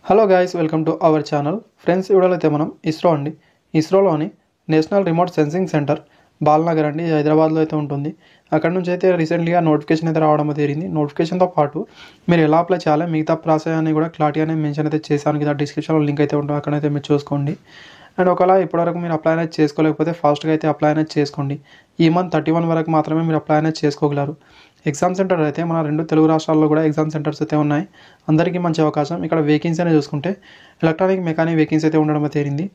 Hello guys, welcome to our channel. Friends, వీడియోలో అయితే మనం ఇస్రోలోని national remote sensing centre Balanagar అండి, హైదరాబాద్లో అయితే ఉంటుంది. అక్కడ నుంచి అయితే రీసెంట్గా నోటిఫికేషన్ అయితే రావడం జరిగింది. నోటిఫికేషన్తో పాటు మీరు ఎలా అప్లై చేయాలి, మిగతా ప్రాసెస్ అని కూడా క్లారిటీగానే మెన్షన్ అయితే చేశాను కదా. డిస్క్రిప్షన్లో లింక్ అయితే ఉంటుంది, అక్కడైతే మీరు చూసుకోండి. అండ్ ఒకవేళ ఇప్పటివరకు మీరు అప్లై అనేది చేసుకోలేకపోతే ఫాస్ట్గా అయితే అప్లై అనేది చేసుకోండి. ఈ మంత్ 31 వరకు మాత్రమే మీరు అప్లై అనేది చేసుకోగలరు. ఎగ్జామ్ సెంటర్ అయితే మన 2 తెలుగు రాష్ట్రాల్లో కూడా ఎగ్జామ్ సెంటర్స్ అయితే ఉన్నాయి. అందరికీ మంచి అవకాశం. ఇక్కడ వేకెన్సీ అనేది చూసుకుంటే ఎలక్ట్రానిక్ మెకానిక్ వేకెన్సీ అయితే ఉండడం జరిగింది.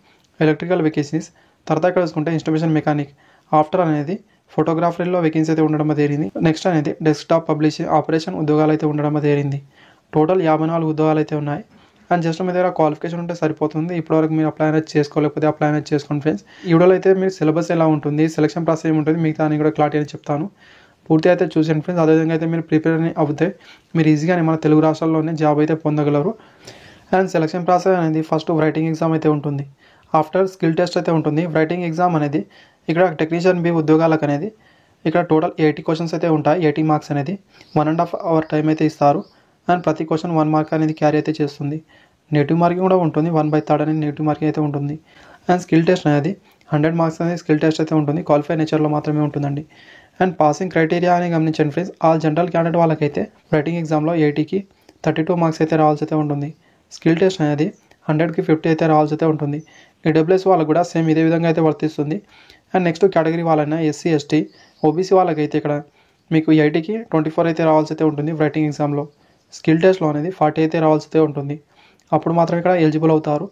ఎలక్ట్రికల్ వేకెన్సీస్ తర్వాత ఇక్కడ చూసుకుంటే ఇన్స్ట్రుమెంటేషన్ మెకానిక్ ఆఫ్టర్ అనేది ఫోటోగ్రాఫరీలో వేకెన్సీ అయితే ఉండడం జరిగింది. నెక్స్ట్ అనేది డెస్క్టాప్ పబ్లిషింగ్ ఆపరేషన్ ఉద్యోగాలు అయితే ఉండడం జరిగింది. టోటల్ 54 ఉద్యోగాలు అయితే ఉన్నాయి. అండ్ జస్ట్ మీ దగ్గర క్వాలిఫికేషన్ ఉంటే సరిపోతుంది. ఇప్పటివరకు మీరు అప్లై అనేది చేసుకోలేకపోతే అప్లై అనేది చేసుకోండి ఫ్రెండ్స్. ఈ వీడియోలో అయితే మీరు సిలబస్ ఎలా ఉంటుంది, సెలక్షన్ ప్రాసెస్ ఏముంటుంది, మిగతా అని కూడా క్లారిటీ అని చెప్తాను. పూర్తి అయితే చూసాను ఫ్రెండ్స్. అదేవిధంగా అయితే మీరు ప్రిపేర్ అవుతే మీరు ఈజీగానే మన తెలుగు రాష్ట్రాల్లోనే జాబ్ అయితే పొందగలరు. అండ్ సెలక్షన్ ప్రాసెస్ అనేది ఫస్ట్ రైటింగ్ ఎగ్జామ్ అయితే ఉంటుంది. ఆఫ్టర్ స్కిల్ టెస్ట్ అయితే ఉంటుంది. రైటింగ్ ఎగ్జామ్ అనేది ఇక్కడ టెక్నీషియన్ బి ఉద్యోగాలకు అనేది ఇక్కడ టోటల్ 80 క్వశ్చన్స్ అయితే ఉంటాయి. 80 మార్క్స్ అనేది 1.5 అవర్ టైం అయితే ఇస్తారు. అండ్ ప్రతి క్వశ్చన్ 1 మార్క్ అనేది క్యారీ అయితే చేస్తుంది. నెగిటివ్ మార్కింగ్ కూడా ఉంటుంది. 1/3 అనేది నెగిటివ్ మార్కింగ్ అయితే ఉంటుంది. అండ్ స్కిల్ టెస్ట్ అనేది 100 మార్క్స్ అనేది స్కిల్ టెస్ట్ అయితే ఉంటుంది. క్వాలిఫై నేచర్లో మాత్రమే ఉంటుందండి. అండ్ పాసింగ్ క్రైటీరియా అని గమనించండి ఫ్రెండ్స్. ఆల్ జనరల్ క్యాండిడేట్ వాళ్ళకైతే రైటింగ్ ఎగ్జామ్లో 80కి 32 మార్క్స్ అయితే రావాల్సి అయితే ఉంటుంది. స్కిల్ టెస్ట్ అనేది 100కి 50 అయితే రావాల్సి అయితే ఉంటుంది. ఈడబ్ల్యూఎస్ వాళ్ళకు కూడా సేమ్ ఇదే విధంగా అయితే వర్తిస్తుంది. అండ్ నెక్స్ట్ కేటగిరీ వాళ్ళైనా ఎస్సీ ఎస్టీ ఓబీసీ వాళ్ళకైతే ఇక్కడ మీకు 80కి 24 అయితే రావాల్సి అయితే ఉంటుంది రైటింగ్ ఎగ్జామ్లో. స్కిల్ టెస్ట్లో అనేది 40 అయితే రావాల్సి అయితే ఉంటుంది. అప్పుడు మాత్రం ఇక్కడ ఎలిజిబుల్ అవుతారు.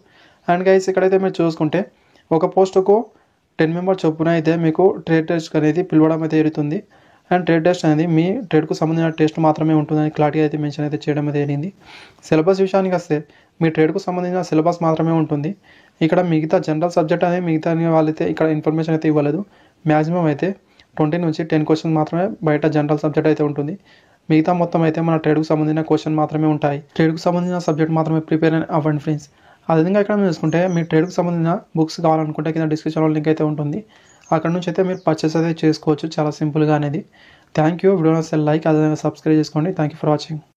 అండ్ గైస్, ఇక్కడైతే మీరు చూసుకుంటే ఒక పోస్టుకు 10 మెంబర్స్ చొప్పున అయితే మీకు ట్రేడ్ టెస్ట్ అనేది పిలవడం అయితే జరుగుతుంది. అండ్ ట్రేడ్ టెస్ట్ అనేది మీ ట్రేడ్కు సంబంధించిన టెస్ట్ మాత్రమే ఉంటుందని క్లారిటీ అయితే మెన్షన్ అయితే చేయడం జరిగింది. సిలబస్ విషయానికి వస్తే మీ ట్రేడ్కు సంబంధించిన సిలబస్ మాత్రమే ఉంటుంది. ఇక్కడ మిగతా జనరల్ సబ్జెక్ట్ అనేది మిగతా వాళ్ళైతే ఇక్కడ ఇన్ఫర్మేషన్ అయితే ఇవ్వలేదు. మ్యాక్సిమం అయితే 20 నుంచి 10 క్వశ్చన్స్ మాత్రమే బయట జనరల్ సబ్జెక్ట్ అయితే ఉంటుంది. మిగతా మొత్తం అయితే మన ట్రేడ్కు సంబంధించిన క్వశ్చన్ మాత్రమే ఉంటాయి. ట్రేడ్కు సంబంధించిన సబ్జెక్ట్ మాత్రమే ప్రిపేర్ అవ్వండి ఫ్రెండ్స్. అదేవిధంగా ఇక్కడ మీరు చూసుకుంటే మీ ట్రేడ్కు సంబంధించిన బుక్స్ కావాలనుకుంటే కింద డిస్క్రిప్షన్లో లింక్ అయితే ఉంటుంది. అక్కడ నుంచి అయితే మీరు పర్చేస్ అయితే చేసుకోవచ్చు చాలా సింపుల్గా అనేది. Thank you. వీడియో నచ్చితే లైక్, అదేవిధంగా సబ్స్క్రైబ్ చేసుకోండి. Thank you for watching.